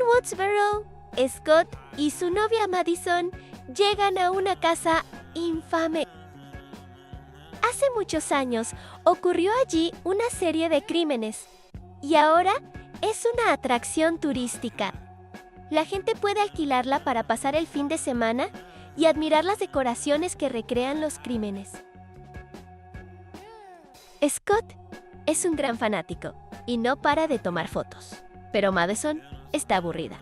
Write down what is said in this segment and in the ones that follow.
En Woodsboro, Scott y su novia Madison llegan a una casa infame. Hace muchos años ocurrió allí una serie de crímenes y ahora es una atracción turística. La gente puede alquilarla para pasar el fin de semana y admirar las decoraciones que recrean los crímenes. Scott es un gran fanático y no para de tomar fotos, pero Madison está aburrida.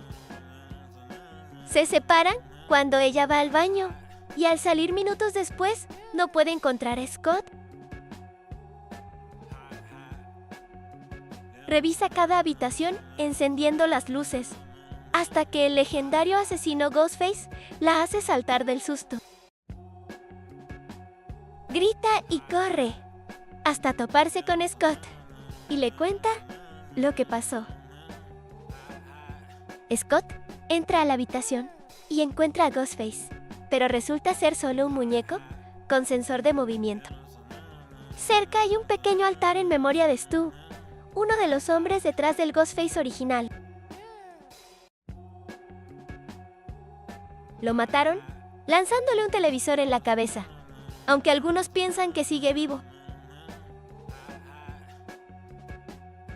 Se separan cuando ella va al baño y al salir minutos después no puede encontrar a Scott. Revisa cada habitación encendiendo las luces, hasta que el legendario asesino Ghostface la hace saltar del susto. Grita y corre, hasta toparse con Scott, y le cuenta lo que pasó. Scott entra a la habitación y encuentra a Ghostface, pero resulta ser solo un muñeco con sensor de movimiento. Cerca hay un pequeño altar en memoria de Stu, uno de los hombres detrás del Ghostface original. Lo mataron lanzándole un televisor en la cabeza, aunque algunos piensan que sigue vivo.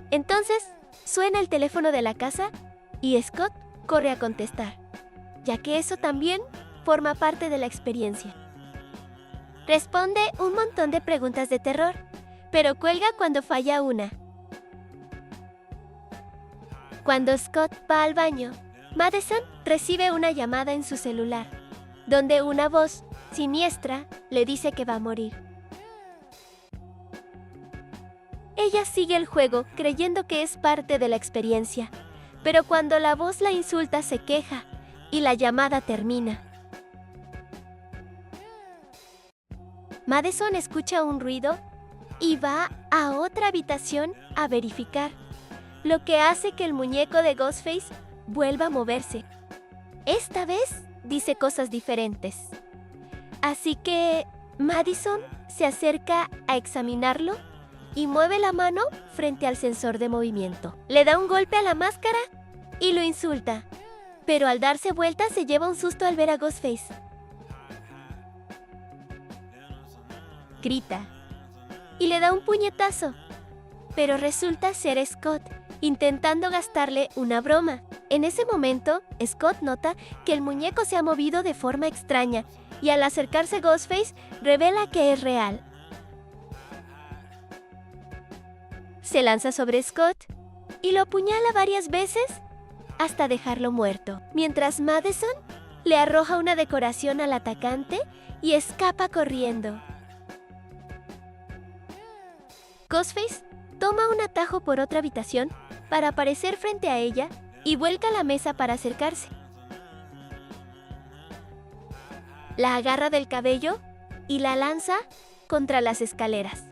Entonces, suena el teléfono de la casa y Scott corre a contestar, ya que eso también forma parte de la experiencia. Responde un montón de preguntas de terror, pero cuelga cuando falla una. Cuando Scott va al baño, Madison recibe una llamada en su celular, donde una voz siniestra le dice que va a morir. Ella sigue el juego creyendo que es parte de la experiencia, pero cuando la voz la insulta se queja y la llamada termina. Madison escucha un ruido y va a otra habitación a verificar, lo que hace que el muñeco de Ghostface vuelva a moverse. Esta vez dice cosas diferentes. Así que Madison se acerca a examinarlo y mueve la mano frente al sensor de movimiento. Le da un golpe a la máscara y lo insulta, pero al darse vuelta se lleva un susto al ver a Ghostface. Grita y le da un puñetazo, pero resulta ser Scott, intentando gastarle una broma. En ese momento, Scott nota que el muñeco se ha movido de forma extraña y al acercarse Ghostface, revela que es real. Se lanza sobre Scott y lo apuñala varias veces hasta dejarlo muerto, mientras Madison le arroja una decoración al atacante y escapa corriendo. Ghostface toma un atajo por otra habitación para aparecer frente a ella y vuelca la mesa para acercarse. La agarra del cabello y la lanza contra las escaleras.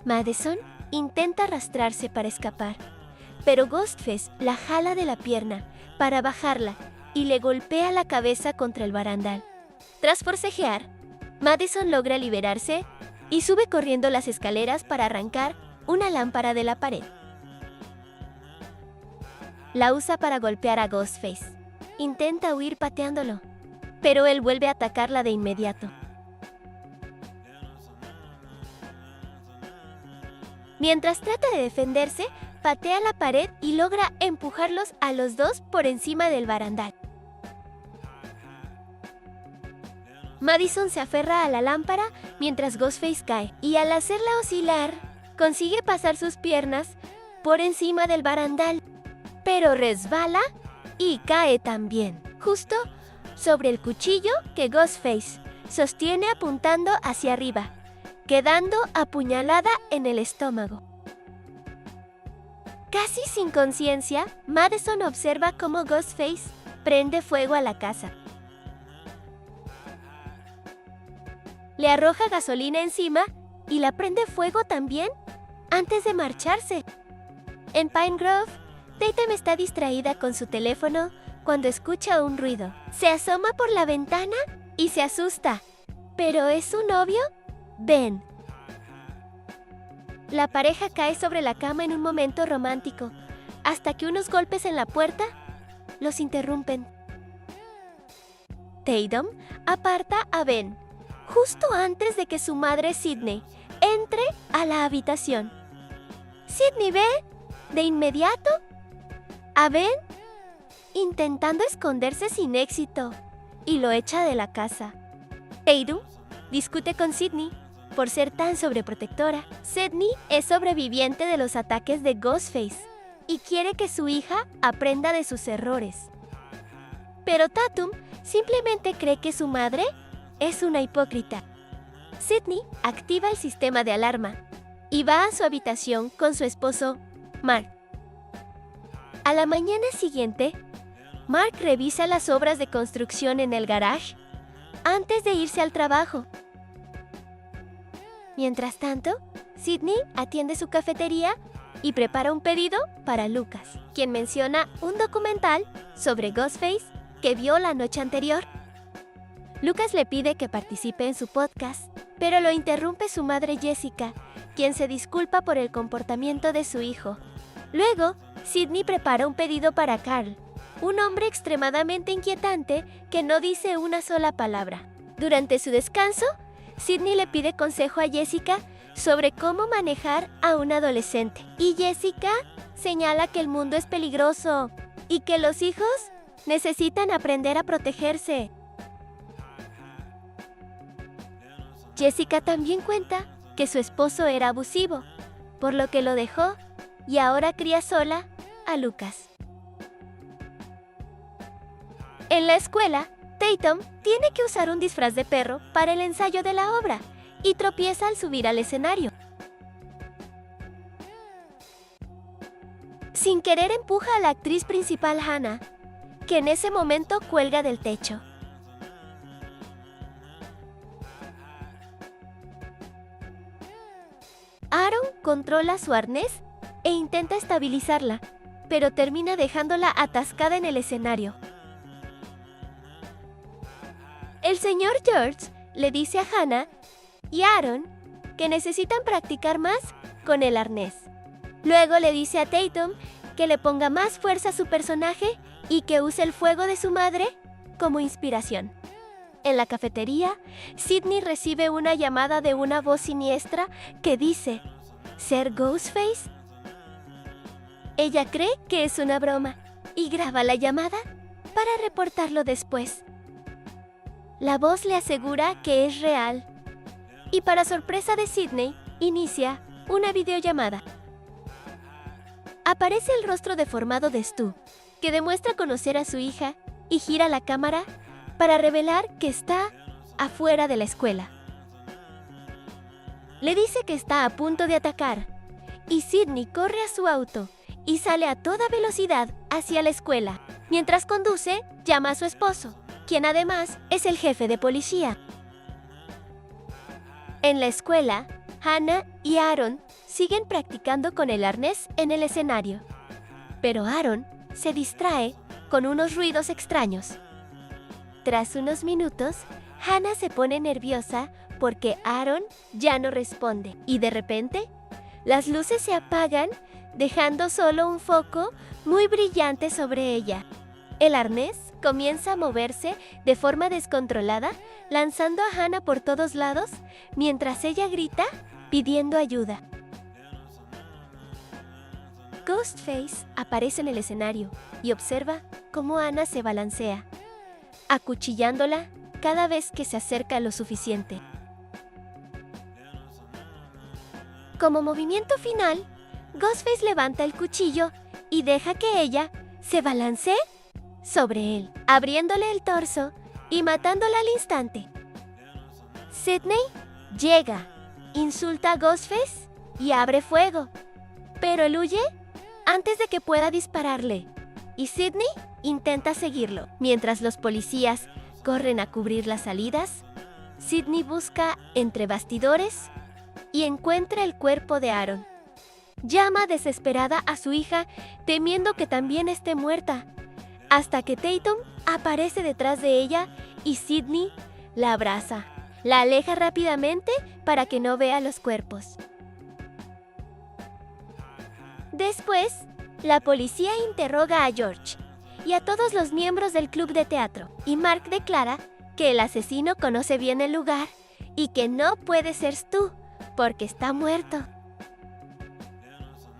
Madison intenta arrastrarse para escapar, pero Ghostface la jala de la pierna para bajarla y le golpea la cabeza contra el barandal. Tras forcejear, Madison logra liberarse y sube corriendo las escaleras para arrancar una lámpara de la pared. La usa para golpear a Ghostface. Intenta huir pateándolo, pero él vuelve a atacarla de inmediato. Mientras trata de defenderse, patea la pared y logra empujarlos a los dos por encima del barandal. Madison se aferra a la lámpara mientras Ghostface cae, y al hacerla oscilar, consigue pasar sus piernas por encima del barandal, pero resbala y cae también, justo sobre el cuchillo que Ghostface sostiene apuntando hacia arriba, quedando apuñalada en el estómago. Casi sin conciencia, Madison observa cómo Ghostface prende fuego a la casa. Le arroja gasolina encima y la prende fuego también antes de marcharse. En Pine Grove, Tatum está distraída con su teléfono cuando escucha un ruido. Se asoma por la ventana y se asusta, pero es su novio, Ben. La pareja cae sobre la cama en un momento romántico, hasta que unos golpes en la puerta los interrumpen. Tatum aparta a Ben justo antes de que su madre Sydney entre a la habitación. Sydney ve de inmediato a Ben intentando esconderse sin éxito y lo echa de la casa. Tatum discute con Sydney por ser tan sobreprotectora. Sydney es sobreviviente de los ataques de Ghostface y quiere que su hija aprenda de sus errores. Pero Tatum simplemente cree que su madre es una hipócrita. Sydney activa el sistema de alarma y va a su habitación con su esposo, Mark. A la mañana siguiente, Mark revisa las obras de construcción en el garage antes de irse al trabajo. Mientras tanto, Sydney atiende su cafetería y prepara un pedido para Lucas, quien menciona un documental sobre Ghostface que vio la noche anterior. Lucas le pide que participe en su podcast, pero lo interrumpe su madre Jessica, quien se disculpa por el comportamiento de su hijo. Luego, Sydney prepara un pedido para Carl, un hombre extremadamente inquietante que no dice una sola palabra. Durante su descanso, Sydney le pide consejo a Jessica sobre cómo manejar a un adolescente. Y Jessica señala que el mundo es peligroso y que los hijos necesitan aprender a protegerse. Jessica también cuenta que su esposo era abusivo, por lo que lo dejó y ahora cría sola a Lucas. En la escuela, Tatum tiene que usar un disfraz de perro para el ensayo de la obra y tropieza al subir al escenario. Sin querer empuja a la actriz principal Hannah, que en ese momento cuelga del techo. Aaron controla su arnés e intenta estabilizarla, pero termina dejándola atascada en el escenario. El señor George le dice a Hannah y Aaron que necesitan practicar más con el arnés. Luego le dice a Tatum que le ponga más fuerza a su personaje y que use el fuego de su madre como inspiración. En la cafetería, Sydney recibe una llamada de una voz siniestra que dice ¿ser Ghostface? Ella cree que es una broma y graba la llamada para reportarlo después. La voz le asegura que es real y para sorpresa de Sydney, inicia una videollamada. Aparece el rostro deformado de Stu, que demuestra conocer a su hija y gira la cámara para revelar que está afuera de la escuela. Le dice que está a punto de atacar y Sydney corre a su auto y sale a toda velocidad hacia la escuela. Mientras conduce, llama a su esposo, quien además es el jefe de policía. En la escuela, Hannah y Aaron siguen practicando con el arnés en el escenario, pero Aaron se distrae con unos ruidos extraños. Tras unos minutos, Hannah se pone nerviosa porque Aaron ya no responde y de repente, las luces se apagan dejando solo un foco muy brillante sobre ella. El arnés comienza a moverse de forma descontrolada, lanzando a Hannah por todos lados, mientras ella grita pidiendo ayuda. Ghostface aparece en el escenario y observa cómo Hannah se balancea, acuchillándola cada vez que se acerca lo suficiente. Como movimiento final, Ghostface levanta el cuchillo y deja que ella se balancee sobre él, abriéndole el torso y matándola al instante. Sydney llega, insulta a Ghostface y abre fuego, pero él huye antes de que pueda dispararle, y Sydney intenta seguirlo. Mientras los policías corren a cubrir las salidas, Sydney busca entre bastidores y encuentra el cuerpo de Aaron. Llama desesperada a su hija, temiendo que también esté muerta, hasta que Tatum aparece detrás de ella y Sydney la abraza. La aleja rápidamente para que no vea los cuerpos. Después, La policía interroga a George y a todos los miembros del club de teatro, y Mark declara que el asesino conoce bien el lugar y que no puede ser Stu, porque está muerto.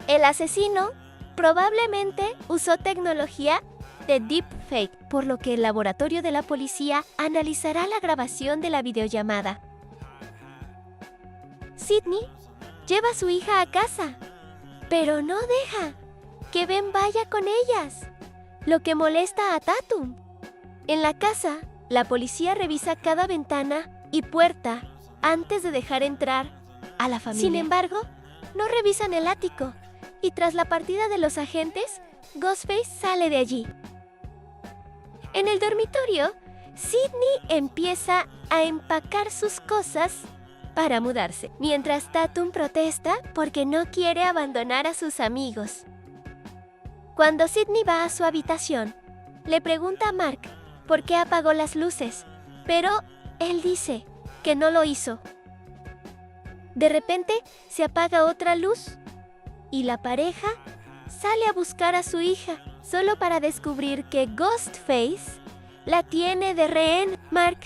El asesino probablemente usó tecnología de deepfake, por lo que el laboratorio de la policía analizará la grabación de la videollamada. Sidney lleva a su hija a casa, pero no deja que Ben vaya con ellas, lo que molesta a Tatum. En la casa, la policía revisa cada ventana y puerta antes de dejar entrar a la familia. Sin embargo, no revisan el ático, y tras la partida de los agentes, Ghostface sale de allí. En el dormitorio, Sidney empieza a empacar sus cosas para mudarse, mientras Tatum protesta porque no quiere abandonar a sus amigos. Cuando Sidney va a su habitación, le pregunta a Mark por qué apagó las luces, pero él dice que no lo hizo. De repente se apaga otra luz y la pareja sale a buscar a su hija, solo para descubrir que Ghostface la tiene de rehén. Mark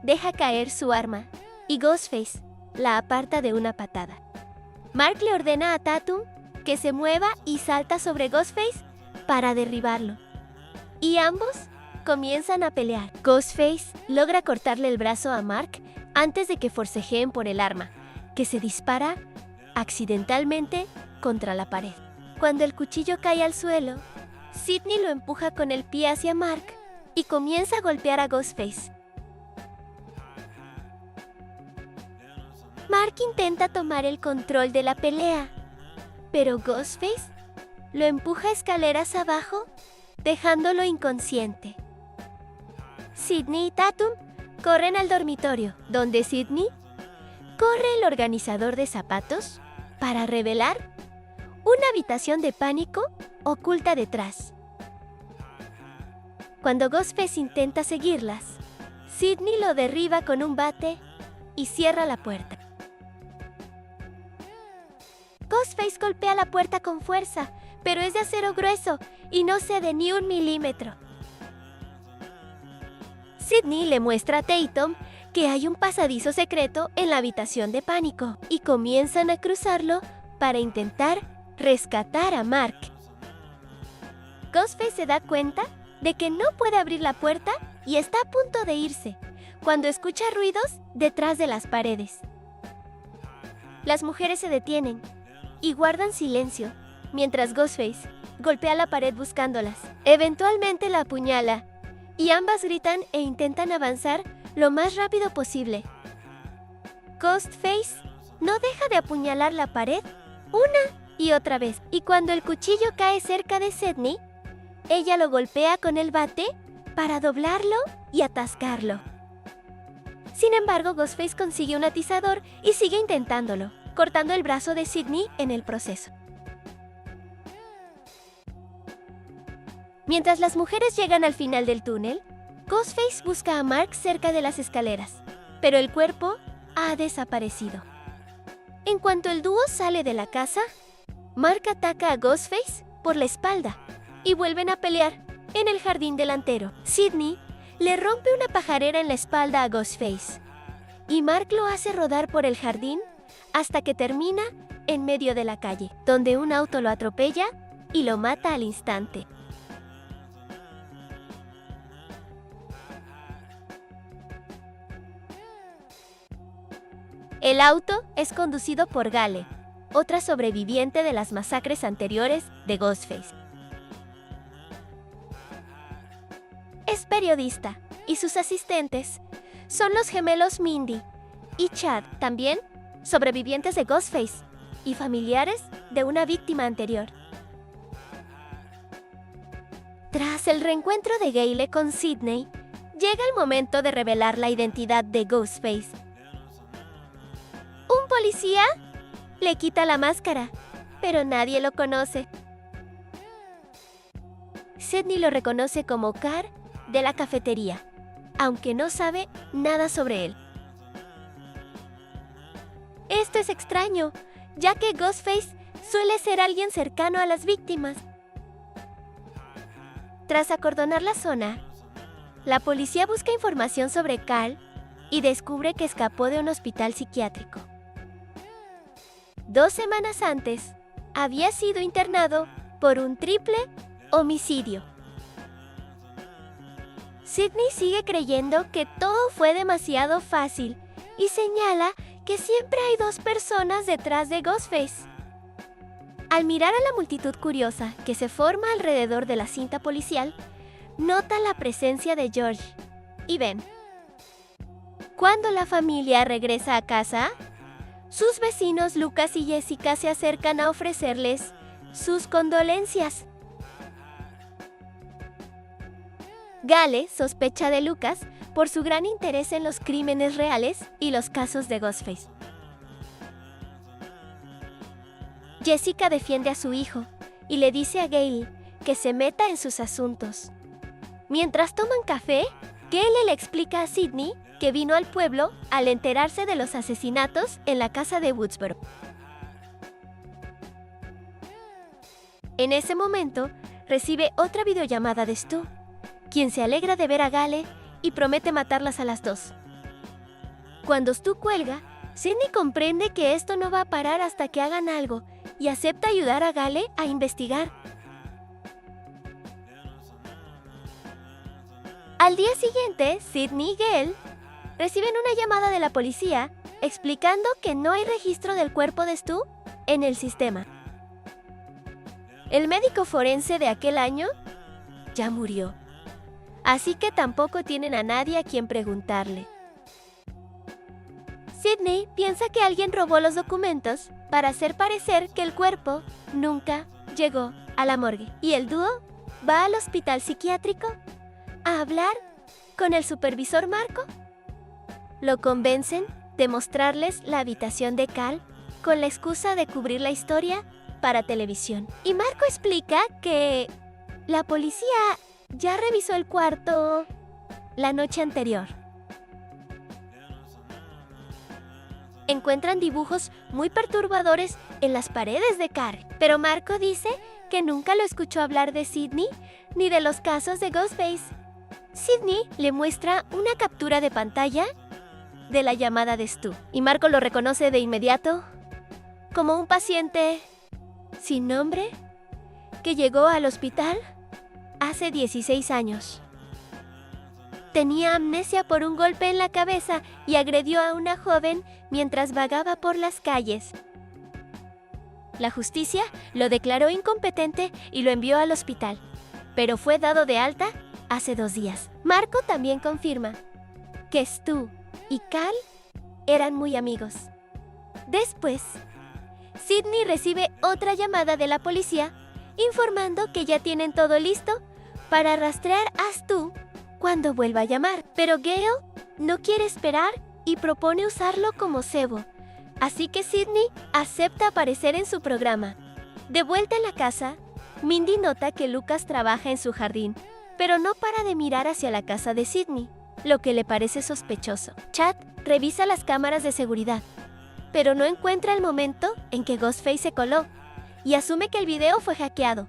deja caer su arma y Ghostface la aparta de una patada. Mark le ordena a Tatum que se mueva y salta sobre Ghostface para derribarlo, y ambos comienzan a pelear. Ghostface logra cortarle el brazo a Mark antes de que forcejeen por el arma, que se dispara accidentalmente contra la pared. Cuando el cuchillo cae al suelo, Sidney lo empuja con el pie hacia Mark y comienza a golpear a Ghostface. Mark intenta tomar el control de la pelea, pero Ghostface lo empuja escaleras abajo, dejándolo inconsciente. Sidney y Tatum corren al dormitorio, donde Sidney corre el organizador de zapatos para revelar una habitación de pánico oculta detrás. Cuando Ghostface intenta seguirlas, Sidney lo derriba con un bate y cierra la puerta. Ghostface golpea la puerta con fuerza, pero es de acero grueso y no cede ni un milímetro. Sidney le muestra a Tatum que hay un pasadizo secreto en la habitación de pánico y comienzan a cruzarlo para intentar rescatar a Mark. Ghostface se da cuenta de que no puede abrir la puerta y está a punto de irse, cuando escucha ruidos detrás de las paredes. Las mujeres se detienen y guardan silencio, mientras Ghostface golpea la pared buscándolas. Eventualmente la apuñala, y ambas gritan e intentan avanzar lo más rápido posible. Ghostface no deja de apuñalar la pared una y otra vez, y cuando el cuchillo cae cerca de Sidney, ella lo golpea con el bate para doblarlo y atascarlo. Sin embargo, Ghostface consigue un atizador y sigue intentándolo, cortando el brazo de Sidney en el proceso. Mientras las mujeres llegan al final del túnel, Ghostface busca a Mark cerca de las escaleras, pero el cuerpo ha desaparecido. En cuanto el dúo sale de la casa, Mark ataca a Ghostface por la espalda y vuelven a pelear en el jardín delantero. Sidney le rompe una pajarera en la espalda a Ghostface y Mark lo hace rodar por el jardín hasta que termina en medio de la calle, donde un auto lo atropella y lo mata al instante. El auto es conducido por Gale, otra sobreviviente de las masacres anteriores de Ghostface. Es periodista y sus asistentes son los gemelos Mindy y Chad, también sobrevivientes de Ghostface y familiares de una víctima anterior. Tras el reencuentro de Gale con Sidney, llega el momento de revelar la identidad de Ghostface. Un policía le quita la máscara, pero nadie lo conoce. Sidney lo reconoce como Carr de la cafetería, aunque no sabe nada sobre él. Esto es extraño, ya que Ghostface suele ser alguien cercano a las víctimas, Tras acordonar la zona, la policía busca información sobre Carl y descubre que escapó de un hospital psiquiátrico. 2 semanas antes, había sido internado por un triple homicidio. Sidney sigue creyendo que todo fue demasiado fácil y señala que siempre hay 2 personas detrás de Ghostface. Al mirar a la multitud curiosa que se forma alrededor de la cinta policial, nota la presencia de George y Ben. Cuando la familia regresa a casa, sus vecinos Lucas y Jessica se acercan a ofrecerles sus condolencias. Gale sospecha de Lucas por su gran interés en los crímenes reales y los casos de Ghostface. Jessica defiende a su hijo y le dice a Gale que se meta en sus asuntos. Mientras toman café, Gale le explica a Sidney que vino al pueblo al enterarse de los asesinatos en la casa de Woodsboro. En ese momento, recibe otra videollamada de Stu, quien se alegra de ver a Gale y promete matarlas a las 2. Cuando Stu cuelga, Sidney comprende que esto no va a parar hasta que hagan algo y acepta ayudar a Gale a investigar. Al día siguiente, Sidney y Gale reciben una llamada de la policía explicando que no hay registro del cuerpo de Stu en el sistema. El médico forense de aquel año ya murió, así que tampoco tienen a nadie a quien preguntarle. Sidney piensa que alguien robó los documentos para hacer parecer que el cuerpo nunca llegó a la morgue, y el dúo va al hospital psiquiátrico a hablar con el supervisor Marco. Lo convencen de mostrarles la habitación de Carl con la excusa de cubrir la historia para televisión. Y Marco explica que la policía ya revisó el cuarto la noche anterior. Encuentran dibujos muy perturbadores en las paredes de Carl, pero Marco dice que nunca lo escuchó hablar de Sidney ni de los casos de Ghostface. Sidney le muestra una captura de pantalla de la llamada de Stu, y Marco lo reconoce de inmediato como un paciente sin nombre que llegó al hospital hace 16 años. Tenía amnesia por un golpe en la cabeza y agredió a una joven mientras vagaba por las calles. La justicia lo declaró incompetente y lo envió al hospital, pero fue dado de alta hace 2 días. Marco también confirma que Stu y Carl eran muy amigos. Después, Sidney recibe otra llamada de la policía informando que ya tienen todo listo para rastrear a Stu cuando vuelva a llamar. Pero Gale no quiere esperar y propone usarlo como cebo, así que Sidney acepta aparecer en su programa. De vuelta en la casa, Mindy nota que Lucas trabaja en su jardín, pero no para de mirar hacia la casa de Sidney, lo que le parece sospechoso. Chad revisa las cámaras de seguridad, pero no encuentra el momento en que Ghostface se coló y asume que el video fue hackeado.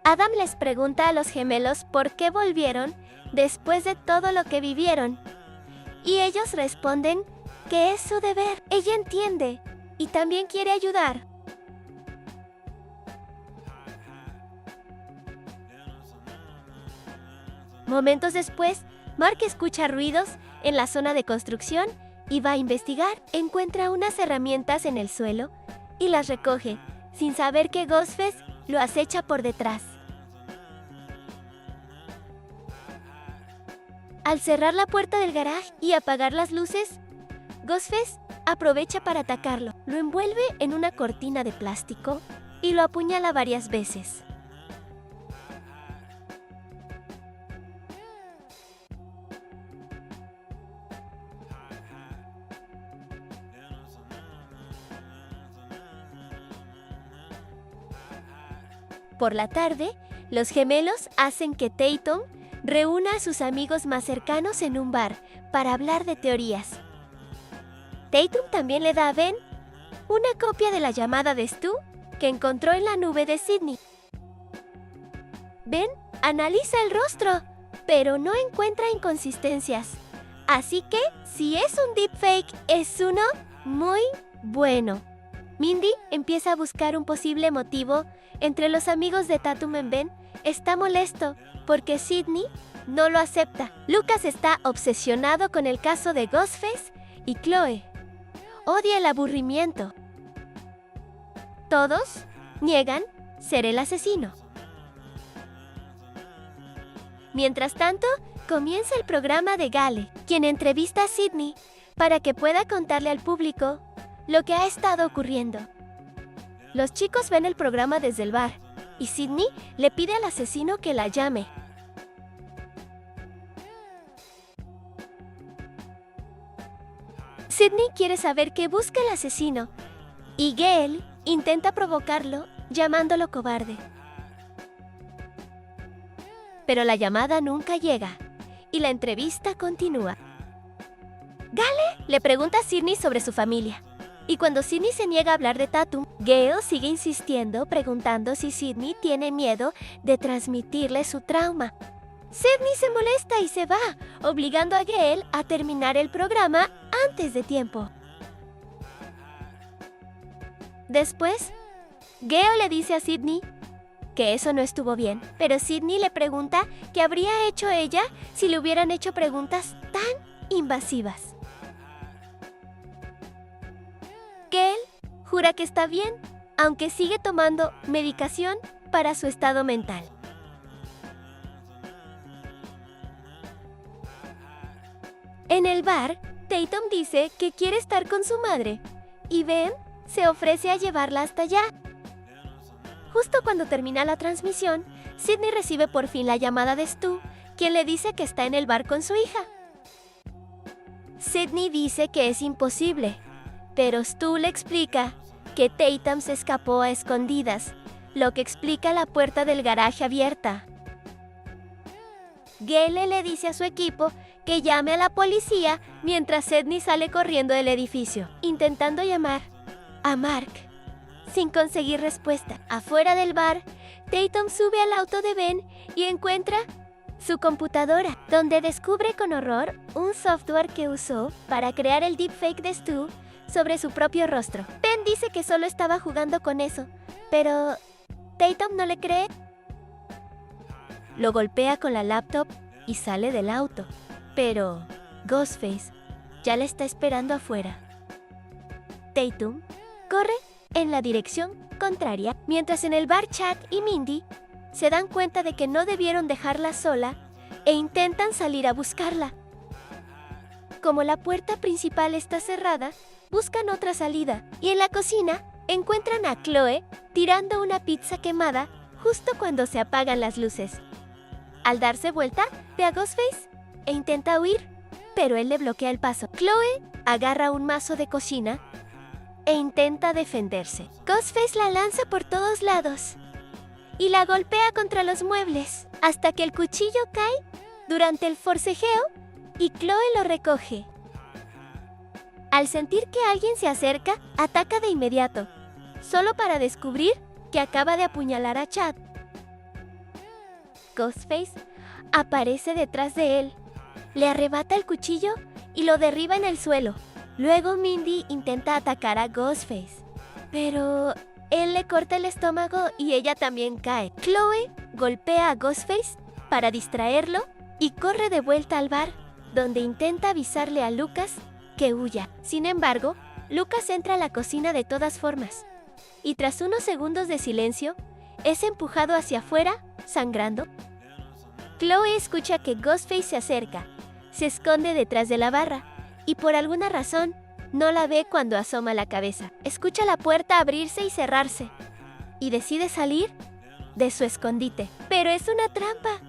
Adam les pregunta a los gemelos por qué volvieron después de todo lo que vivieron, y ellos responden que es su deber. Ella entiende y también quiere ayudar. Momentos después, Mark escucha ruidos en la zona de construcción y va a investigar. Encuentra unas herramientas en el suelo y las recoge, sin saber que Ghostface lo acecha por detrás. Al cerrar la puerta del garaje y apagar las luces, Ghostface aprovecha para atacarlo. Lo envuelve en una cortina de plástico y lo apuñala varias veces. Por la tarde, los gemelos hacen que Tatum reúna a sus amigos más cercanos en un bar para hablar de teorías. Tatum también le da a Ben una copia de la llamada de Stu que encontró en la nube de Sidney. Ben analiza el rostro, pero no encuentra inconsistencias. Así que, si es un deepfake, es uno muy bueno. Mindy empieza a buscar un posible motivo. Entre los amigos de Tatum en Ben, está molesto porque Sydney no lo acepta. Lucas está obsesionado con el caso de Ghostface y Chloe odia el aburrimiento. Todos niegan ser el asesino. Mientras tanto, comienza el programa de Gale, quien entrevista a Sydney para que pueda contarle al público lo que ha estado ocurriendo. Los chicos ven el programa desde el bar y Sydney le pide al asesino que la llame. Sydney quiere saber qué busca el asesino y Gale intenta provocarlo llamándolo cobarde. Pero la llamada nunca llega y la entrevista continúa. Gale le pregunta a Sydney sobre su familia. Y cuando Sydney se niega a hablar de Tatum, Gale sigue insistiendo preguntando si Sydney tiene miedo de transmitirle su trauma. Sydney se molesta y se va, obligando a Gale a terminar el programa antes de tiempo. Después, Gale le dice a Sydney que eso no estuvo bien, pero Sydney le pregunta qué habría hecho ella si le hubieran hecho preguntas tan invasivas. Gale jura que está bien, aunque sigue tomando medicación para su estado mental. En el bar, Tatum dice que quiere estar con su madre y Ben se ofrece a llevarla hasta allá. Justo cuando termina la transmisión, Sydney recibe por fin la llamada de Stu, quien le dice que está en el bar con su hija. Sydney dice que es imposible, pero Stu le explica que Tatum se escapó a escondidas, lo que explica la puerta del garaje abierta. Gale le dice a su equipo que llame a la policía mientras Sydney sale corriendo del edificio, intentando llamar a Mark, sin conseguir respuesta. Afuera del bar, Tatum sube al auto de Ben y encuentra su computadora, donde descubre con horror un software que usó para crear el deepfake de Stu sobre su propio rostro. Ben dice que solo estaba jugando con eso, pero Tatum no le cree. Lo golpea con la laptop y sale del auto, pero Ghostface ya le está esperando afuera. Tatum corre en la dirección contraria, mientras en el bar Chad y Mindy se dan cuenta de que no debieron dejarla sola e intentan salir a buscarla. Como la puerta principal está cerrada, buscan otra salida y en la cocina encuentran a Chloe tirando una pizza quemada justo cuando se apagan las luces. Al darse vuelta, ve a Ghostface e intenta huir, pero él le bloquea el paso. Chloe agarra un mazo de cocina e intenta defenderse. Ghostface la lanza por todos lados y la golpea contra los muebles hasta que el cuchillo cae durante el forcejeo y Chloe lo recoge. Al sentir que alguien se acerca, ataca de inmediato, solo para descubrir que acaba de apuñalar a Chad. Ghostface aparece detrás de él, le arrebata el cuchillo y lo derriba en el suelo. Luego Mindy intenta atacar a Ghostface, pero él le corta el estómago y ella también cae. Chloe golpea a Ghostface para distraerlo y corre de vuelta al bar, donde intenta avisarle a Lucas que huya. Sin embargo, Lucas entra a la cocina de todas formas, y tras unos segundos de silencio, es empujado hacia afuera, sangrando. Chloe escucha que Ghostface se acerca, se esconde detrás de la barra, y por alguna razón, no la ve cuando asoma la cabeza. Escucha la puerta abrirse y cerrarse, y decide salir de su escondite. Pero es una trampa,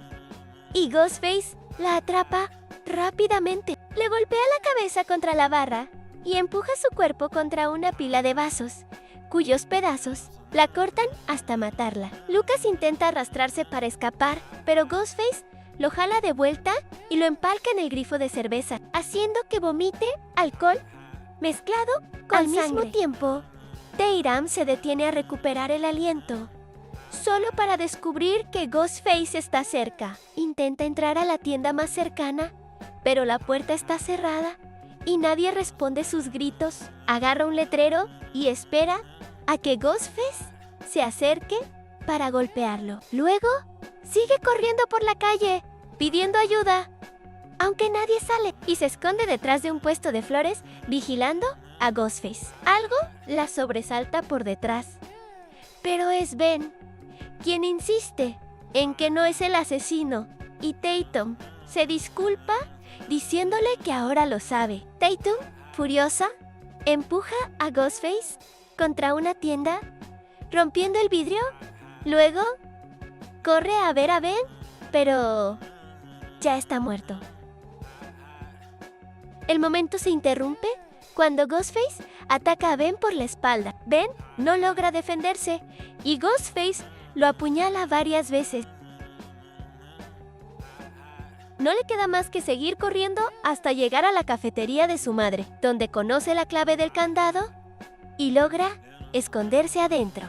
y Ghostface la atrapa rápidamente. Le golpea la cabeza contra la barra y empuja su cuerpo contra una pila de vasos, cuyos pedazos la cortan hasta matarla. Lucas intenta arrastrarse para escapar, pero Ghostface lo jala de vuelta y lo empalca en el grifo de cerveza, haciendo que vomite alcohol mezclado con sangre. Al mismo tiempo, Tatum se detiene a recuperar el aliento solo para descubrir que Ghostface está cerca. Intenta entrar a la tienda más cercana, pero la puerta está cerrada y nadie responde sus gritos. Agarra un letrero y espera a que Ghostface se acerque para golpearlo. Luego, sigue corriendo por la calle, pidiendo ayuda, aunque nadie sale, y se esconde detrás de un puesto de flores, vigilando a Ghostface. Algo la sobresalta por detrás, pero es Ben, quien insiste en que no es el asesino, y Tatum se disculpa diciéndole que ahora lo sabe. Tatum, furiosa, empuja a Ghostface contra una tienda, rompiendo el vidrio. Luego, corre a ver a Ben, pero ya está muerto. El momento se interrumpe cuando Ghostface ataca a Ben por la espalda. Ben no logra defenderse y Ghostface lo apuñala varias veces. No le queda más que seguir corriendo hasta llegar a la cafetería de su madre, donde conoce la clave del candado y logra esconderse adentro.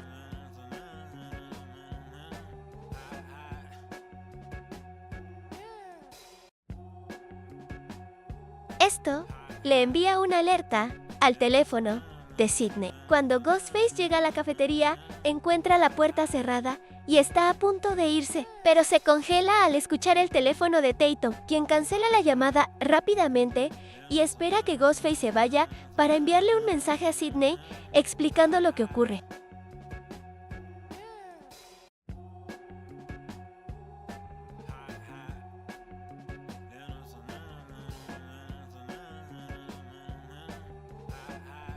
Esto le envía una alerta al teléfono de Sidney. Cuando Ghostface llega a la cafetería, encuentra la puerta cerrada y está a punto de irse, pero se congela al escuchar el teléfono de Tatum, quien cancela la llamada rápidamente y espera que Ghostface se vaya para enviarle un mensaje a Sidney explicando lo que ocurre.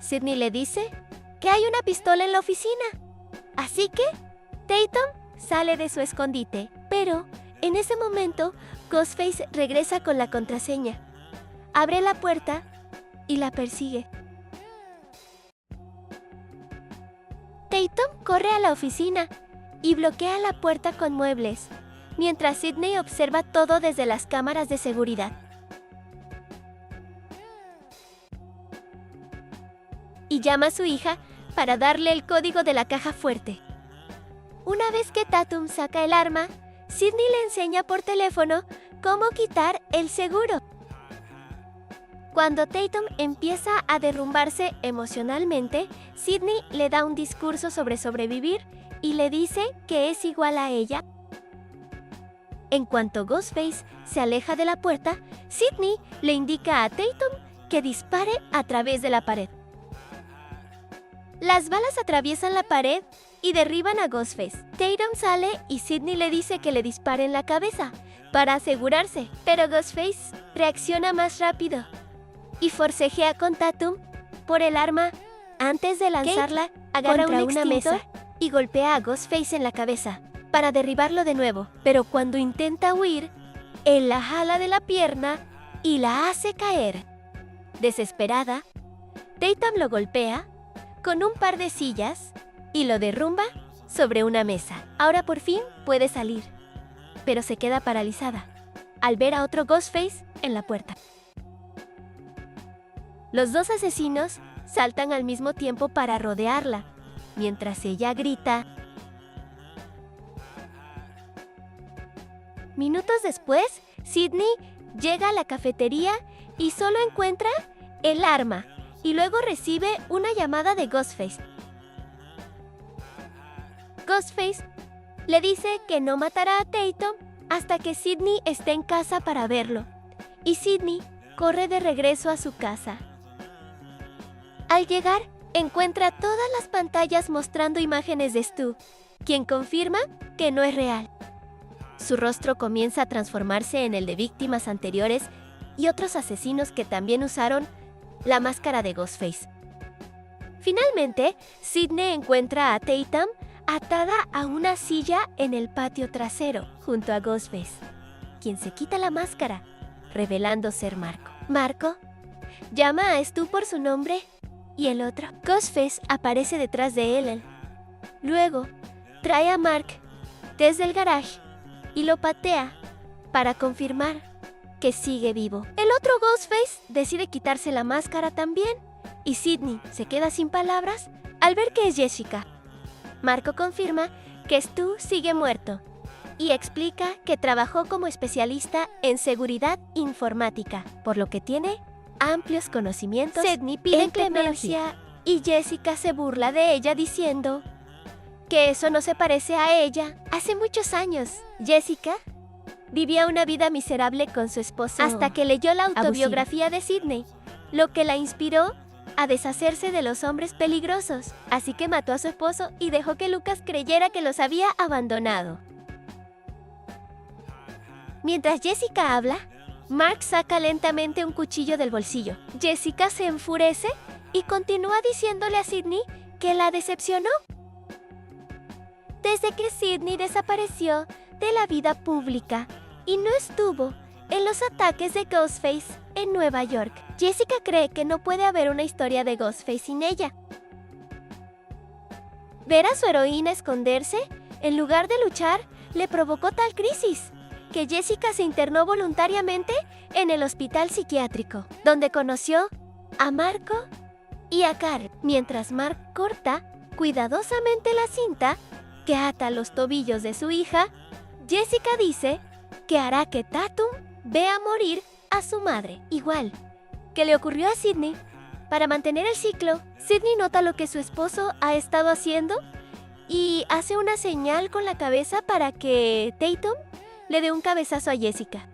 Sidney le dice que hay una pistola en la oficina. Así que Tatum sale de su escondite, pero en ese momento Ghostface regresa con la contraseña. Abre la puerta y la persigue. Tatum corre a la oficina y bloquea la puerta con muebles, mientras Sidney observa todo desde las cámaras de seguridad. Y llama a su hija para darle el código de la caja fuerte. Una vez que Tatum saca el arma, Sidney le enseña por teléfono cómo quitar el seguro. Cuando Tatum empieza a derrumbarse emocionalmente, Sidney le da un discurso sobre sobrevivir y le dice que es igual a ella. En cuanto Ghostface se aleja de la puerta, Sidney le indica a Tatum que dispare a través de la pared. Las balas atraviesan la pared y derriban a Ghostface. Tatum sale y Sidney le dice que le dispare en la cabeza para asegurarse, pero Ghostface reacciona más rápido y forcejea con Tatum por el arma. Antes de lanzarla, agarra una mesa y golpea a Ghostface en la cabeza para derribarlo de nuevo, pero cuando intenta huir, él la jala de la pierna y la hace caer. Desesperada, Tatum lo golpea con un par de sillas y lo derrumba sobre una mesa. Ahora por fin puede salir, pero se queda paralizada al ver a otro Ghostface en la puerta. Los dos asesinos saltan al mismo tiempo para rodearla, mientras ella grita. Minutos después, Sidney llega a la cafetería y solo encuentra el arma, y luego recibe una llamada de Ghostface. Ghostface le dice que no matará a Tatum hasta que Sidney esté en casa para verlo, y Sidney corre de regreso a su casa. Al llegar, encuentra todas las pantallas mostrando imágenes de Stu, quien confirma que no es real. Su rostro comienza a transformarse en el de víctimas anteriores y otros asesinos que también usaron la máscara de Ghostface. Finalmente, Sidney encuentra a Tatum atada a una silla en el patio trasero, junto a Ghostface, quien se quita la máscara, revelando ser Marco. Marco llama a Stu por su nombre y el otro. Ghostface aparece detrás de él. Luego, trae a Mark desde el garage y lo patea para confirmar que sigue vivo. El otro Ghostface decide quitarse la máscara también y Sidney se queda sin palabras al ver que es Jessica. Marco confirma que Stu sigue muerto y explica que trabajó como especialista en seguridad informática, por lo que tiene amplios conocimientos. Sidney pide clemencia y Jessica se burla de ella diciendo que eso no se parece a ella. Hace muchos años, Jessica vivía una vida miserable con su esposo hasta que leyó la autobiografía de Sidney, lo que la inspiró a deshacerse de los hombres peligrosos. Así que mató a su esposo y dejó que Lucas creyera que los había abandonado. Mientras Jessica habla, Mark saca lentamente un cuchillo del bolsillo. Jessica se enfurece y continúa diciéndole a Sidney que la decepcionó. Desde que Sidney desapareció de la vida pública y no estuvo en los ataques de Ghostface en Nueva York, Jessica cree que no puede haber una historia de Ghostface sin ella. Ver a su heroína esconderse, en lugar de luchar, le provocó tal crisis que Jessica se internó voluntariamente en el hospital psiquiátrico, donde conoció a Marco y a Carl. Mientras Mark corta cuidadosamente la cinta que ata los tobillos de su hija, Jessica dice que hará que Tatum vea morir a su madre, igual que le ocurrió a Sidney. Para mantener el ciclo, Sidney nota lo que su esposo ha estado haciendo y hace una señal con la cabeza para que Tatum le dé un cabezazo a Jessica.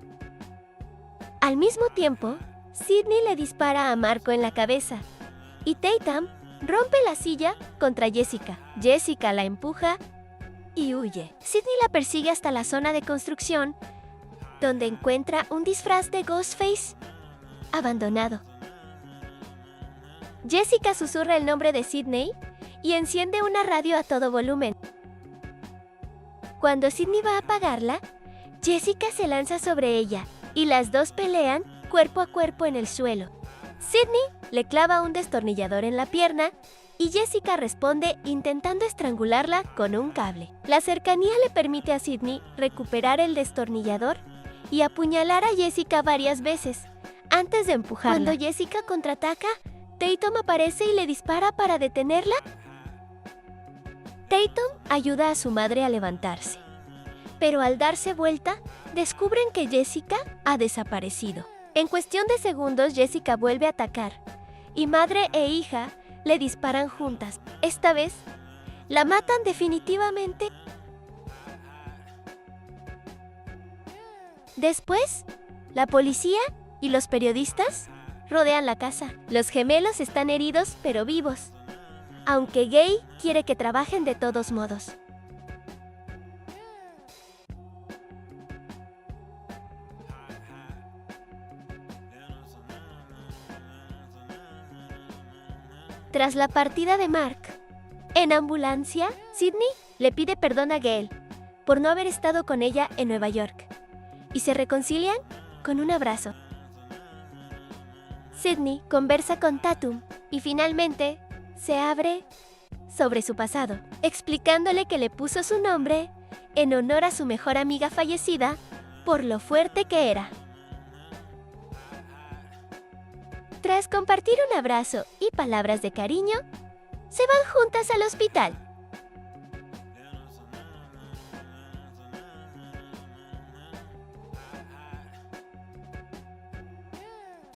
Al mismo tiempo, Sidney le dispara a Marco en la cabeza y Tatum rompe la silla contra Jessica. Jessica la empuja y huye. Sidney la persigue hasta la zona de construcción, donde encuentra un disfraz de Ghostface abandonado. Jessica susurra el nombre de Sidney y enciende una radio a todo volumen. Cuando Sidney va a apagarla, Jessica se lanza sobre ella y las dos pelean cuerpo a cuerpo en el suelo. Sidney le clava un destornillador en la pierna y Jessica responde intentando estrangularla con un cable. La cercanía le permite a Sidney recuperar el destornillador y apuñalar a Jessica varias veces antes de empujarla. Cuando Jessica contraataca, Tatum aparece y le dispara para detenerla. Tatum ayuda a su madre a levantarse, pero al darse vuelta, descubren que Jessica ha desaparecido. En cuestión de segundos, Jessica vuelve a atacar, y madre e hija le disparan juntas. Esta vez, la matan definitivamente. Después, la policía y los periodistas rodean la casa. Los gemelos están heridos pero vivos, aunque Gay quiere que trabajen de todos modos. Tras la partida de Mark, en ambulancia, Sidney le pide perdón a Gail por no haber estado con ella en Nueva York y se reconcilian con un abrazo. Sidney conversa con Tatum y finalmente se abre sobre su pasado, explicándole que le puso su nombre en honor a su mejor amiga fallecida por lo fuerte que era. Tras compartir un abrazo y palabras de cariño, se van juntas al hospital.